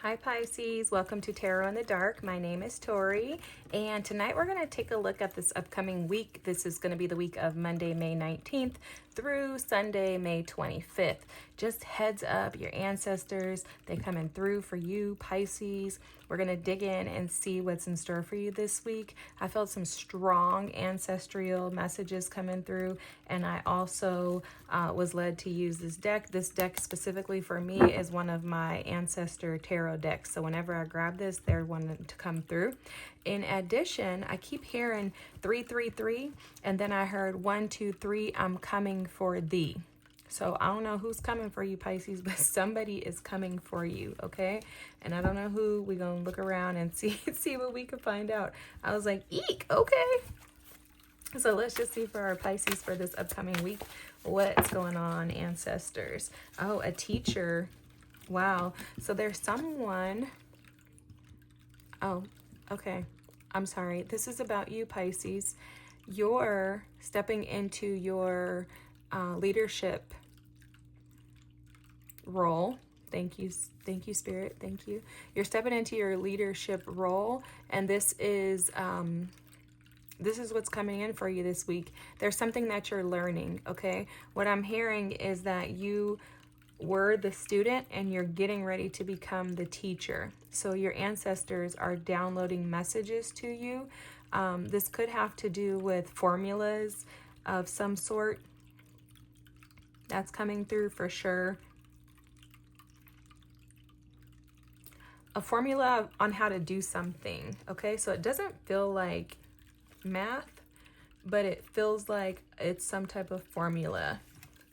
Hi Pisces, welcome to Tarot in the Dark. My name is Tori, and tonight we're going to take a look at this upcoming week. This is going to be the week of Monday, May 19th through Sunday, May 25th. Just heads up, your ancestors, they coming through for you, Pisces. We're going to dig in and see what's in store for you this week. I felt some strong ancestral messages coming through, and I also was led to use this deck. This deck specifically for me is one of my ancestor tarot decks. So whenever I grab this, they're wanting to come through. In addition, I keep hearing 333, and then I heard 1, 2, 3, I'm coming for thee. So I don't know who's coming for you, Pisces, but somebody is coming for you, okay? And I don't know who. We're going to look around and see what we can find out. I was like, eek, okay. So let's just see for our Pisces for this upcoming week, what's going on, ancestors. Oh, a teacher. Wow. So there's someone. Oh, okay. I'm sorry. This is about you, Pisces. You're stepping into your leadership role. Thank you, Spirit. Thank you. You're stepping into your leadership role, and this is what's coming in for you this week. There's something that you're learning, okay? What I'm hearing is that you were the student and you're getting ready to become the teacher. So your ancestors are downloading messages to you. This could have to do with formulas of some sort. That's coming through for sure. A formula on how to do something, okay? So it doesn't feel like math, but it feels like it's some type of formula.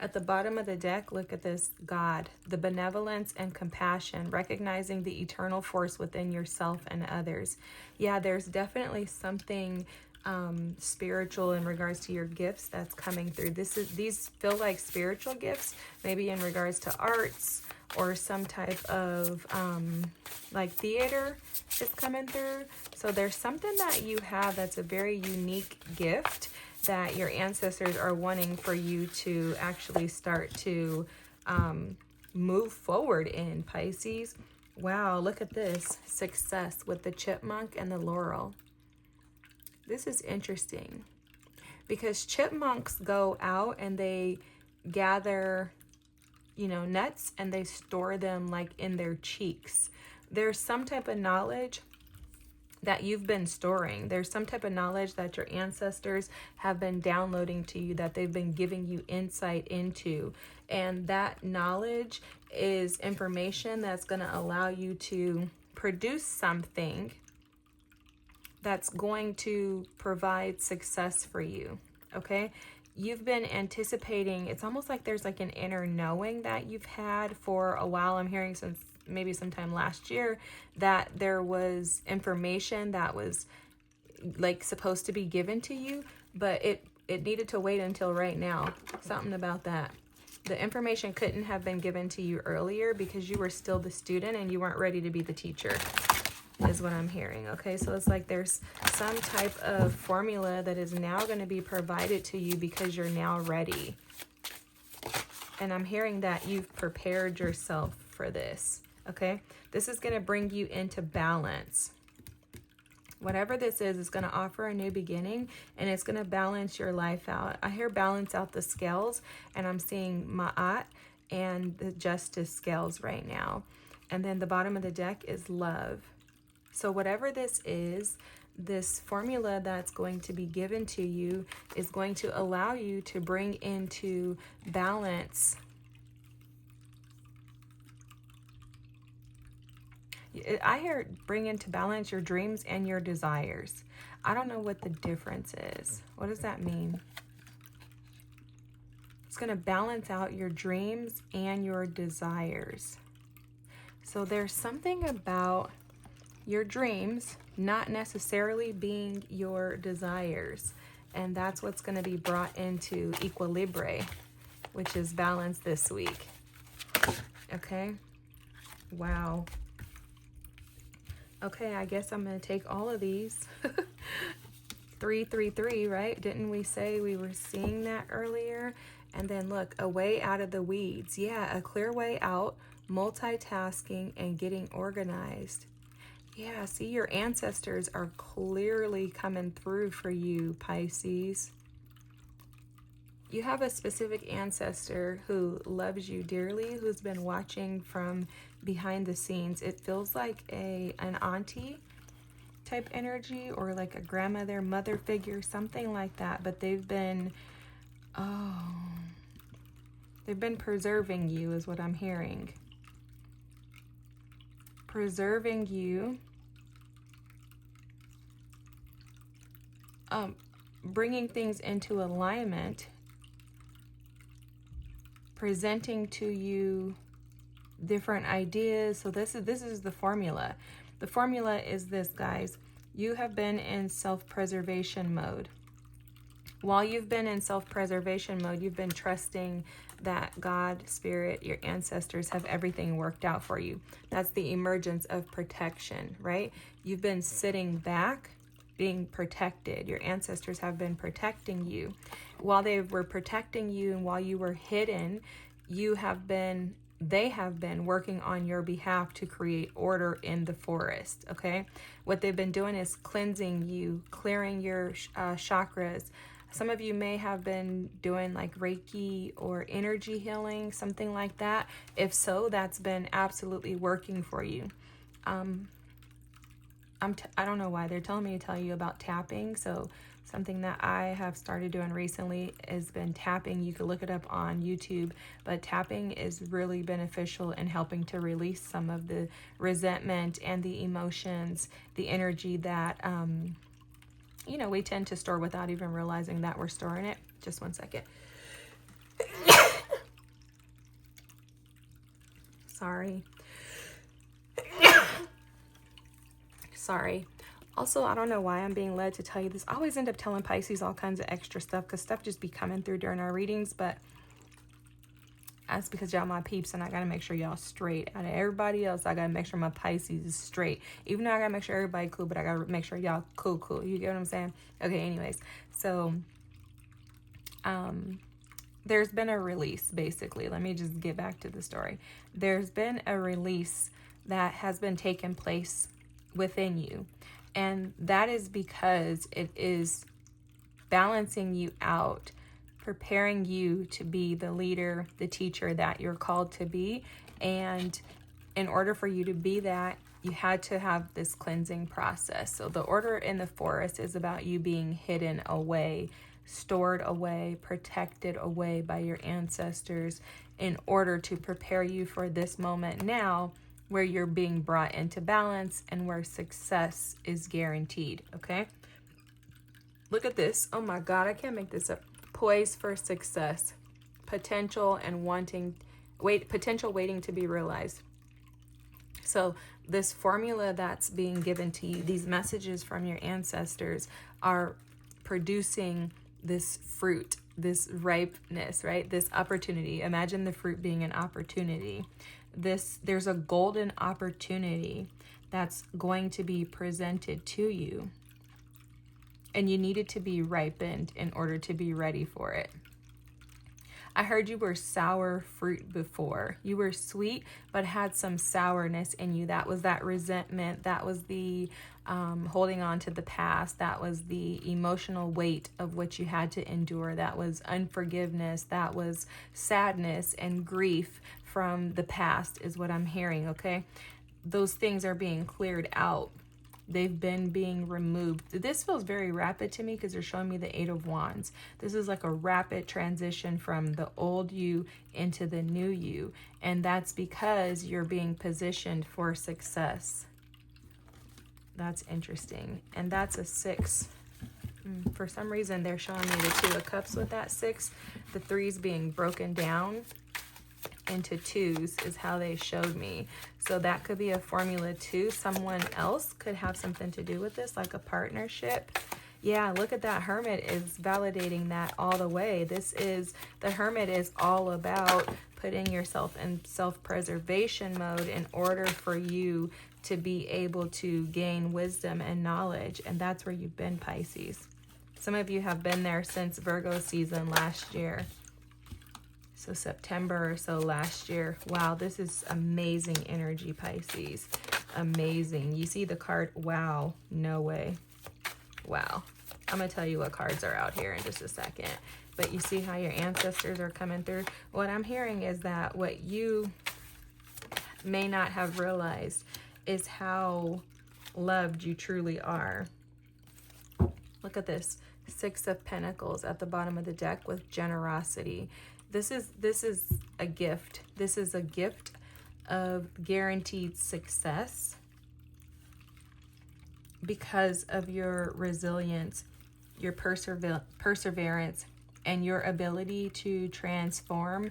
At the bottom of the deck, look at this, God, the benevolence and compassion, recognizing the eternal force within yourself and others. Yeah, there's definitely something spiritual in regards to your gifts that's coming through. These feel like spiritual gifts, maybe in regards to arts or some type of like theater is coming through. So there's something that you have that's a very unique gift that your ancestors are wanting for you to actually start to move forward in, Pisces. Wow, look at this. Success with the chipmunk and the laurel. This is interesting because chipmunks go out and they gather, nuts, and they store them like in their cheeks. There's some type of knowledge that you've been storing. There's some type of knowledge that your ancestors have been downloading to you, that they've been giving you insight into. And that knowledge is information that's going to allow you to produce something that's going to provide success for you, okay? You've been anticipating, it's almost like there's like an inner knowing that you've had for a while. I'm hearing since maybe sometime last year that there was information that was like supposed to be given to you, but it needed to wait until right now. Something about that. The information couldn't have been given to you earlier because you were still the student and you weren't ready to be the teacher, is what I'm hearing. Okay, so it's like there's some type of formula that is now going to be provided to you because you're now ready. And I'm hearing that you've prepared yourself for this. Okay, this is going to bring you into balance. Whatever this is going to offer a new beginning, and it's going to balance your life out. I hear balance out the scales, and I'm seeing Ma'at and the justice scales right now. And then the bottom of the deck is love. So whatever this is, this formula that's going to be given to you is going to allow you to bring into balance. I hear bring into balance your dreams and your desires. I don't know what the difference is. What does that mean? It's going to balance out your dreams and your desires. So there's something about your dreams not necessarily being your desires. And that's what's going to be brought into equilibrium, which is balance this week. Okay? Wow. Okay, I guess I'm going to take all of these. 333, right? Didn't we say we were seeing that earlier? And then look, a way out of the weeds. Yeah, a clear way out multitasking, and getting organized. Yeah, see, your ancestors are clearly coming through for you, Pisces. You have a specific ancestor who loves you dearly, who's been watching from behind the scenes. It feels like an auntie type energy, or like a grandmother, mother figure, something like that. But they've been preserving you is what I'm hearing. Preserving you. Bringing things into alignment. Presenting to you different ideas. So this is the formula. The formula is this, guys. You have been in self-preservation mode. While you've been in self-preservation mode, you've been trusting that God, Spirit, your ancestors have everything worked out for you. That's the emergence of protection, right? You've been sitting back, being protected. Your ancestors have been protecting you. While they were protecting you and while you were hidden, they have been working on your behalf to create order in the forest, okay? What they've been doing is cleansing you, clearing your chakras. Some of you may have been doing like Reiki or energy healing, something like that. If so, that's been absolutely working for you. I don't know why they're telling me to tell you about tapping. So something that I have started doing recently has been tapping. You can look it up on YouTube, but tapping is really beneficial in helping to release some of the resentment and the emotions, the energy that, we tend to store without even realizing that we're storing it. Just one second. Sorry. Sorry. Also, I don't know why I'm being led to tell you this. I always end up telling Pisces all kinds of extra stuff because stuff just be coming through during our readings, but that's because y'all my peeps and I got to make sure y'all straight. Out of everybody else, I got to make sure my Pisces is straight. Even though I got to make sure everybody cool, but I got to make sure y'all cool. You get what I'm saying? Okay, anyways. So, there's been a release, basically. Let me just get back to the story. There's been a release that has been taking place within you. And that is because it is balancing you out, preparing you to be the leader, the teacher that you're called to be. And in order for you to be that, you had to have this cleansing process. So the order in the forest is about you being hidden away, stored away, protected away by your ancestors in order to prepare you for this moment now, where you're being brought into balance and where success is guaranteed, okay? Look at this. Oh my God, I can't make this up. Poised for success. Potential waiting to be realized. So this formula that's being given to you, these messages from your ancestors are producing this fruit, this ripeness, right? This opportunity. Imagine the fruit being an opportunity. There's a golden opportunity that's going to be presented to you, and you need it to be ripened in order to be ready for it. I heard you were sour fruit before. You were sweet, but had some sourness in you. That was that resentment. That was the holding on to the past. That was the emotional weight of what you had to endure. That was unforgiveness. That was sadness and grief from the past is what I'm hearing, okay? Those things are being cleared out. They've been being removed. This feels very rapid to me because they're showing me the 8 of Wands. This is like a rapid transition from the old you into the new you. And that's because you're being positioned for success. That's interesting. And that's a 6. For some reason, they're showing me the 2 of Cups with that 6. The 3's being broken down into 2s is how they showed me. So that could be a formula too. Someone else could have something to do with this, like a partnership. Yeah, look at that. Hermit is validating that all the way. The Hermit is all about putting yourself in self-preservation mode in order for you to be able to gain wisdom and knowledge. And that's where you've been, Pisces. Some of you have been there since Virgo season last year. So September or so last year. Wow, this is amazing energy, Pisces. Amazing. You see the card? Wow, no way. Wow. I'm going to tell you what cards are out here in just a second. But you see how your ancestors are coming through? What I'm hearing is that what you may not have realized is how loved you truly are. Look at this. 6 of Pentacles at the bottom of the deck with generosity. This is a gift. This is a gift of guaranteed success because of your resilience, your perseverance, and your ability to transform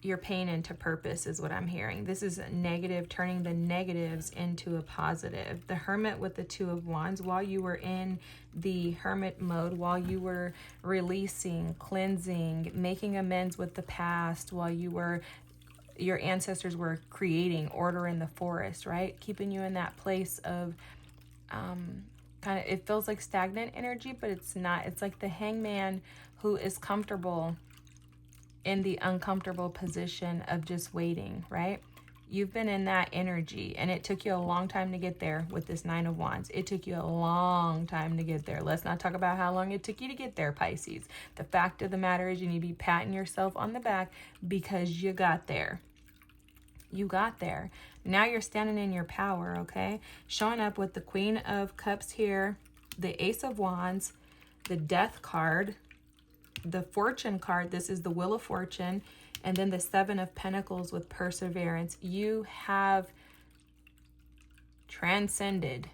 your pain into purpose is what I'm hearing. This is negative, turning the negatives into a positive. The Hermit with the 2 of Wands, while you were in the hermit mode, while you were releasing, cleansing, making amends with the past, while your ancestors were creating order in the forest, right? Keeping you in that place of kind of, it feels like stagnant energy, but it's not. It's like the hangman who is comfortable in the uncomfortable position of just waiting, right? You've been in that energy, and it took you a long time to get there with this 9 of Wands. It took you a long time to get there. Let's not talk about how long it took you to get there, Pisces. The fact of the matter is you need to be patting yourself on the back because you got there. You got there. Now you're standing in your power, okay? Showing up with the Queen of Cups here, the Ace of Wands, the Death card, the Fortune card. This is the Wheel of Fortune, and then the 7 of Pentacles with perseverance. You have transcended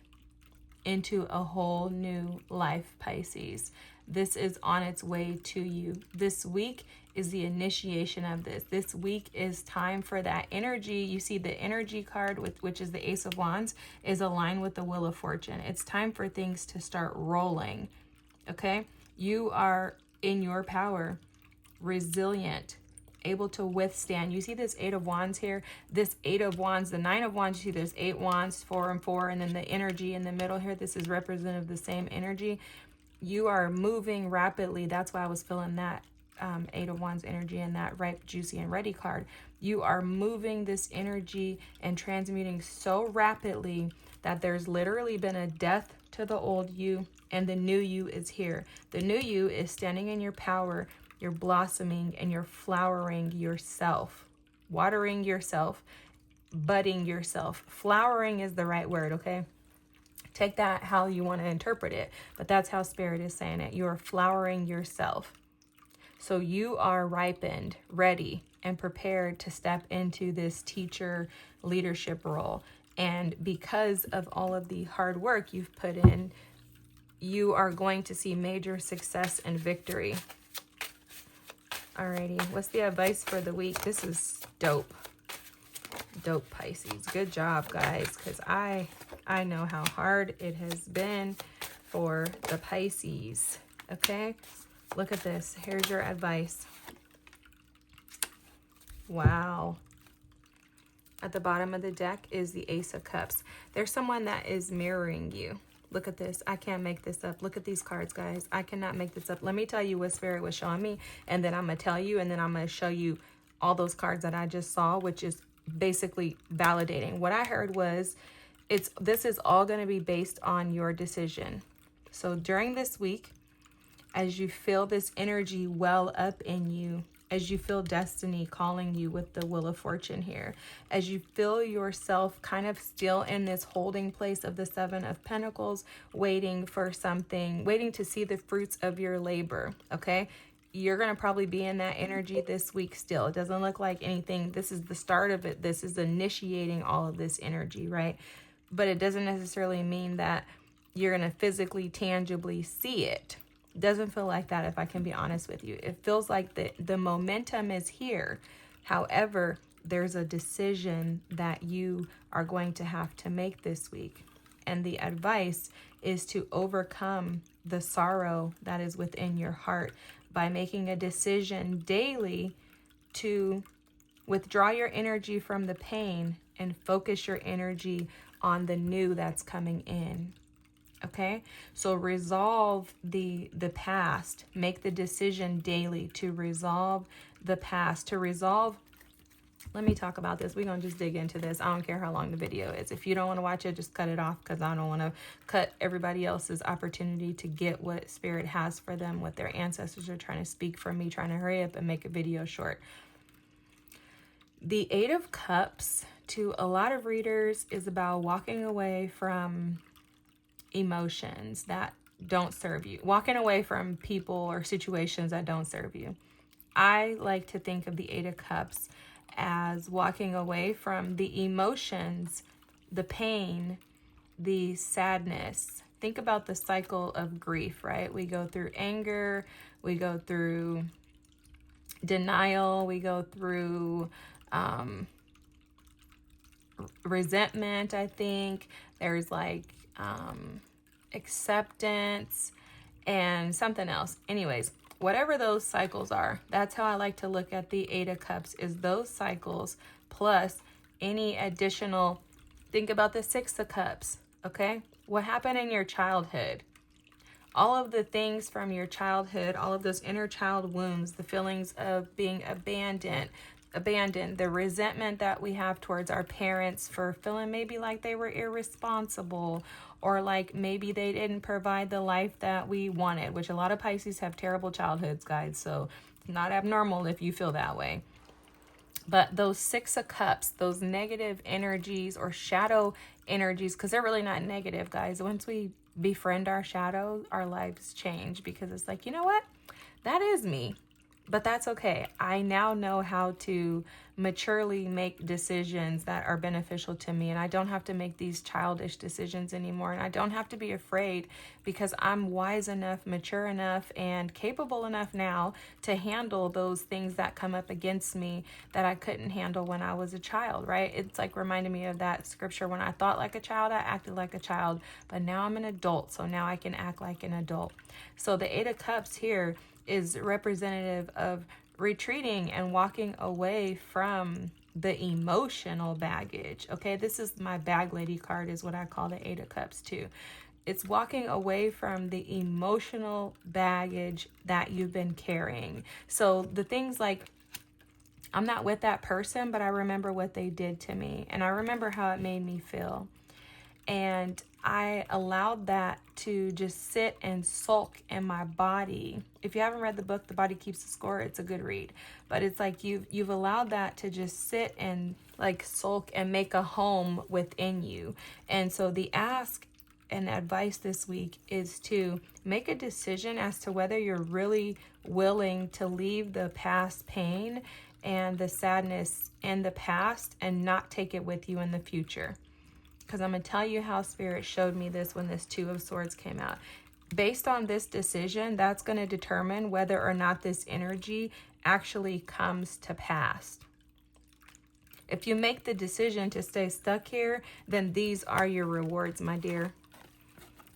into a whole new life, Pisces. This is on its way to you. This week is the initiation of this. This week is time for that energy. You see the energy card, which is the Ace of Wands, is aligned with the Wheel of Fortune. It's time for things to start rolling, okay? You are in your power, resilient, able to withstand. You see this 8 of Wands here, this 8 of Wands, the 9 of Wands, you see there's 8 Wands, 4 and 4, and then the energy in the middle here, this is representative of the same energy. You are moving rapidly. That's why I was feeling that 8 of Wands energy and that ripe, juicy, and ready card. You are moving this energy and transmuting so rapidly that there's literally been a death to the old you, and the new you is here. The new you is standing in your power. You're blossoming and you're flowering yourself, watering yourself, budding yourself. Flowering is the right word, okay? Take that how you want to interpret it, but that's how Spirit is saying it. You're flowering yourself. So you are ripened, ready, and prepared to step into this teacher leadership role. And because of all of the hard work you've put in, you are going to see major success and victory. Alrighty, what's the advice for the week? This is dope. Dope, Pisces. Good job, guys, because I know how hard it has been for the Pisces, okay? Look at this. Here's your advice. Wow. At the bottom of the deck is the Ace of Cups. There's someone that is mirroring you. Look at this. I can't make this up. Look at these cards, guys. I cannot make this up. Let me tell you what Spirit was showing me, and then I'm going to tell you, and then I'm going to show you all those cards that I just saw, which is basically validating. What I heard was this is all going to be based on your decision. So during this week, as you feel this energy well up in you, as you feel destiny calling you with the Wheel of Fortune here, as you feel yourself kind of still in this holding place of the 7 of Pentacles, waiting for something, waiting to see the fruits of your labor, okay? You're going to probably be in that energy this week still. It doesn't look like anything. This is the start of it. This is initiating all of this energy, right? But it doesn't necessarily mean that you're going to physically, tangibly see it. Doesn't feel like that, if I can be honest with you. It feels like the momentum is here. However, there's a decision that you are going to have to make this week. And the advice is to overcome the sorrow that is within your heart by making a decision daily to withdraw your energy from the pain and focus your energy on the new that's coming in. Okay, so resolve the past. Make the decision daily to resolve the past, to resolve. Let me talk about this. We're going to just dig into this. I don't care how long the video is. If you don't want to watch it, just cut it off, because I don't want to cut everybody else's opportunity to get what Spirit has for them, what their ancestors are trying to speak from me, trying to hurry up and make a video short. The Eight of Cups, to a lot of readers, is about walking away from emotions that don't serve you, walking away from people or situations that don't serve you. I like to think of the Eight of Cups as walking away from the emotions, the pain, the sadness. Think about the cycle of grief, right? We go through anger, we go through denial, we go through resentment. I think there's like acceptance and something else. Anyways, whatever those cycles are, that's how I like to look at the Eight of Cups, is those cycles plus any additional. Think about the Six of Cups, okay? What happened in your childhood? All of the things from your childhood, all of those inner child wounds, the feelings of being abandoned, the resentment that we have towards our parents for feeling maybe like they were irresponsible, or like maybe they didn't provide the life that we wanted, which a lot of Pisces have terrible childhoods, guys. So it's not abnormal if you feel that way. But those Six of Cups, those negative energies or shadow energies, because they're really not negative, guys. Once we befriend our shadow, our lives change, because it's like, you know what? That is me. But that's okay. I now know how to maturely make decisions that are beneficial to me. And I don't have to make these childish decisions anymore. And I don't have to be afraid, because I'm wise enough, mature enough, and capable enough now to handle those things that come up against me that I couldn't handle when I was a child, right? It's like reminding me of that scripture, when I thought like a child, I acted like a child, but now I'm an adult, so now I can act like an adult. So the Eight of Cups here is representative of retreating and walking away from the emotional baggage. Okay, this is my bag lady card, is what I call the Eight of Cups too. It's walking away from the emotional baggage that you've been carrying. So the things like, I'm not with that person, but I remember what they did to me, and I remember how it made me feel. And I allowed that to just sit and sulk in my body. If you haven't read the book, The Body Keeps the Score, it's a good read. But it's like you've allowed that to just sit and like sulk and make a home within you. And so the ask and advice this week is to make a decision as to whether you're really willing to leave the past pain and the sadness in the past and not take it with you in the future. Because I'm going to tell you how Spirit showed me this when this Two of Swords came out. Based on this decision, that's going to determine whether or not this energy actually comes to pass. If you make the decision to stay stuck here, then these are your rewards, my dear.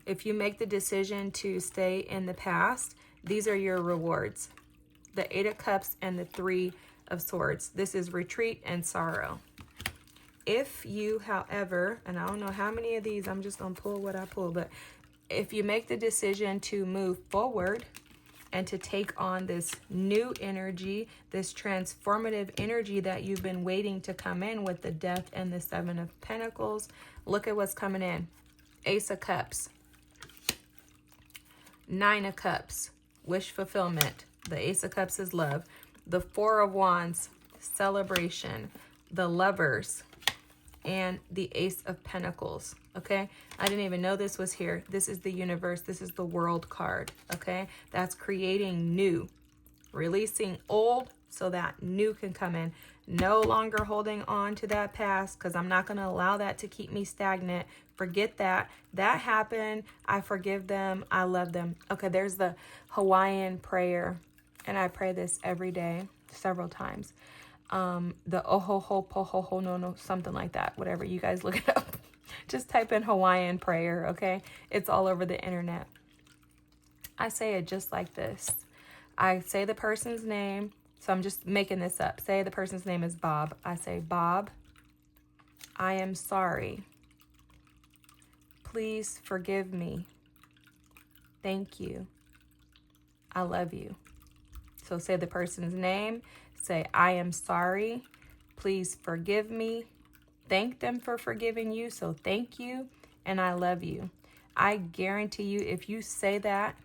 If you make the decision to stay in the past, these are your rewards. The Eight of Cups and the Three of Swords. This is retreat and sorrow. If you, however, and I don't know how many of these, I'm just going to pull what I pull, but if you make the decision to move forward and to take on this new energy, this transformative energy that you've been waiting to come in with the Death and the Seven of Pentacles, look at what's coming in. Ace of Cups, Nine of Cups, wish fulfillment. The Ace of Cups is love. The Four of Wands, celebration. The Lovers, and the Ace of Pentacles, okay? I didn't even know this was here. This is the universe. This is the World card, okay? That's creating new, releasing old so that new can come in. No longer holding on to that past, because I'm not going to allow that to keep me stagnant. Forget that. That happened. I forgive them. I love them. Okay, there's the Hawaiian prayer, and I pray this every day, several times. The ohoho pohoho no, something like that. Whatever, you guys look it up. Just type in Hawaiian prayer, okay? It's all over the internet. I say it just like this. I say the person's name, so I'm just making this up. Say the person's name is Bob. I say, Bob, I am sorry. Please forgive me. Thank you. I love you. So say the person's name, Say, I am sorry. Please forgive me. Thank them for forgiving you. So thank you. And I love you. I guarantee you, if you say that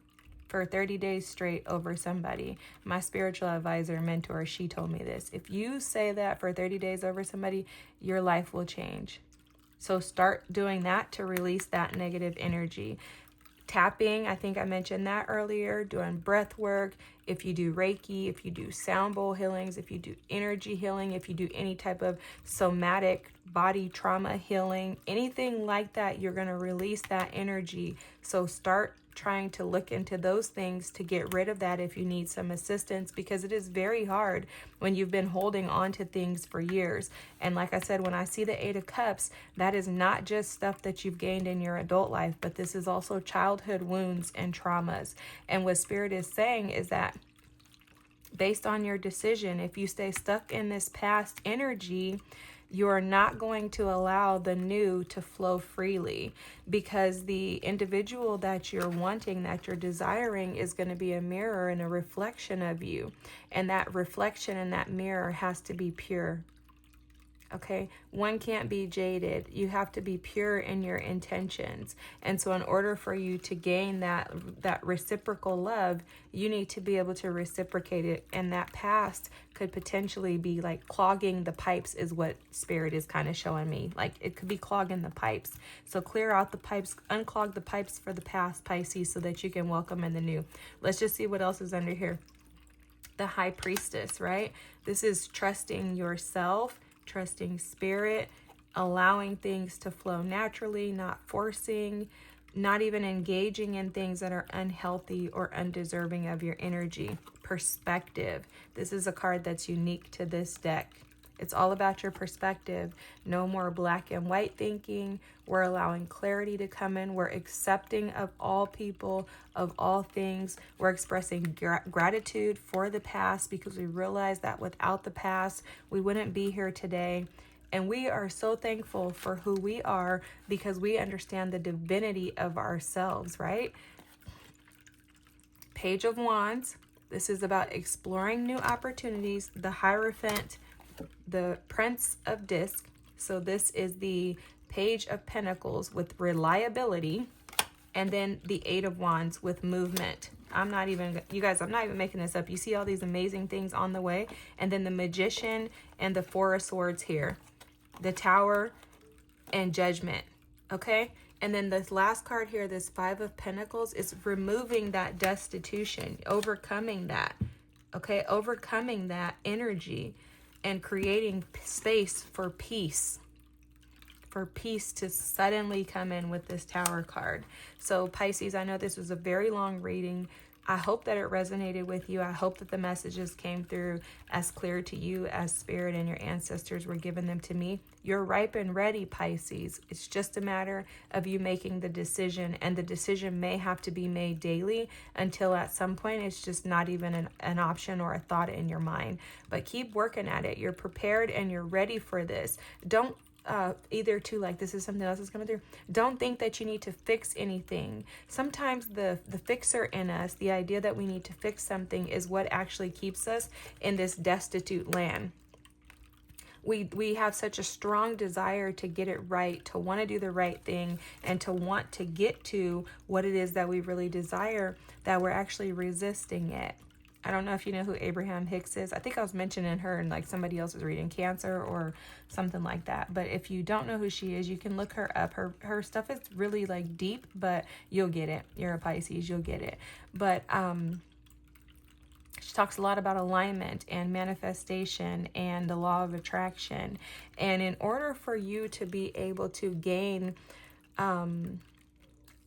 for 30 days straight over somebody, my spiritual advisor, mentor, she told me this. If you say that for 30 days over somebody, your life will change. So start doing that to release that negative energy. Tapping, I think I mentioned that earlier, doing breath work, if you do Reiki, if you do sound bowl healings, if you do energy healing, if you do any type of somatic body trauma healing, anything like that, you're going to release that energy. So start trying to look into those things to get rid of that if you need some assistance, because it is very hard when you've been holding on to things for years. And like I said, when I see the 8 of Cups, that is not just stuff that you've gained in your adult life, but this is also childhood wounds and traumas. And what Spirit is saying is that based on your decision, if you stay stuck in this past energy, you are not going to allow the new to flow freely, because the individual that you're wanting, that you're desiring, is going to be a mirror and a reflection of you. And that reflection in that mirror has to be pure. Okay, one can't be jaded. You have to be pure in your intentions. And so in order for you to gain that reciprocal love, you need to be able to reciprocate it. And that past could potentially be like clogging the pipes, is what Spirit is kind of showing me. Like it could be clogging the pipes. So clear out the pipes, unclog the pipes for the past, Pisces, so that you can welcome in the new. Let's just see what else is under here. The High Priestess, right? This is trusting yourself, trusting Spirit, allowing things to flow naturally, not forcing, not even engaging in things that are unhealthy or undeserving of your energy. Perspective. This is a card that's unique to this deck. It's all about your perspective. No more black and white thinking. We're allowing clarity to come in. We're accepting of all people, of all things. We're expressing gratitude for the past, because we realize that without the past, we wouldn't be here today. And we are so thankful for who we are, because we understand the divinity of ourselves, right? Page of Wands. This is about exploring new opportunities. The Hierophant, the Prince of Disc. So this is the Page of Pentacles with reliability, and then the 8 of Wands with movement. You guys, I'm not even making this up. You see all these amazing things on the way, and then the Magician and the 4 of Swords here, the Tower and Judgment. Okay, and then this last card here, this 5 of Pentacles, is removing that destitution, overcoming that. Okay, overcoming that energy and creating space for peace to suddenly come in with this Tower card. So Pisces, I know this was a very long reading. I hope that it resonated with you. I hope that the messages came through as clear to you as Spirit and your ancestors were giving them to me. You're ripe and ready, Pisces. It's just a matter of you making the decision, and the decision may have to be made daily until at some point it's just not even an option or a thought in your mind. But keep working at it. You're prepared and you're ready for this. Don't either to like this is something else that's coming through. Don't think that you need to fix anything. Sometimes the fixer in us, the idea that we need to fix something, is what actually keeps us in this destitute land. We have such a strong desire to get it right, to want to do the right thing, and to want to get to what it is that we really desire, that we're actually resisting it. I don't know if you know who Abraham Hicks is. I think I was mentioning her in like somebody else's reading, Cancer or something like that. But if you don't know who she is, you can look her up. Her stuff is really like deep, but you'll get it. You're a Pisces, you'll get it. But she talks a lot about alignment and manifestation and the law of attraction. And in order for you to be able to gain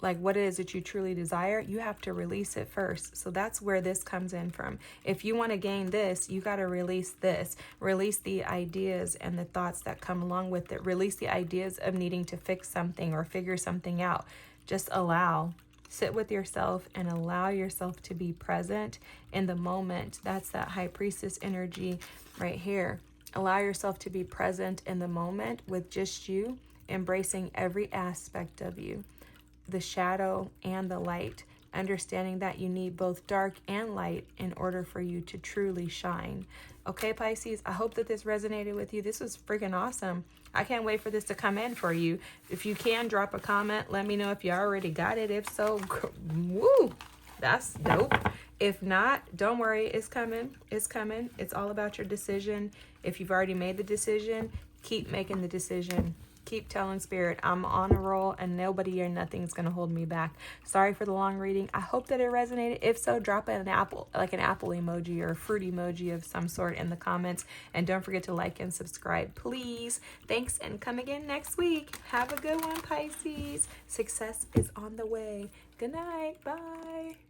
like what it is that you truly desire, you have to release it first. So that's where this comes in from. If you want to gain this, you got to release this. Release the ideas and the thoughts that come along with it. Release the ideas of needing to fix something or figure something out. Just allow. Sit with yourself and allow yourself to be present in the moment. That's that High Priestess energy right here. Allow yourself to be present in the moment with just you, embracing every aspect of you. The shadow and the light, understanding that you need both dark and light in order for you to truly shine. Okay, Pisces, I hope that this resonated with you. This was freaking awesome. I can't wait for this to come in for you. If you can, drop a comment. Let me know if you already got it. If so, woo, that's dope. If not, don't worry. It's coming. It's coming. It's all about your decision. If you've already made the decision, keep making the decision. Keep telling Spirit, I'm on a roll and nobody or nothing's going to hold me back. Sorry for the long reading. I hope that it resonated. If so, drop an apple, like an apple emoji or a fruit emoji of some sort in the comments. And don't forget to like and subscribe, please. Thanks, and come again next week. Have a good one, Pisces. Success is on the way. Good night. Bye.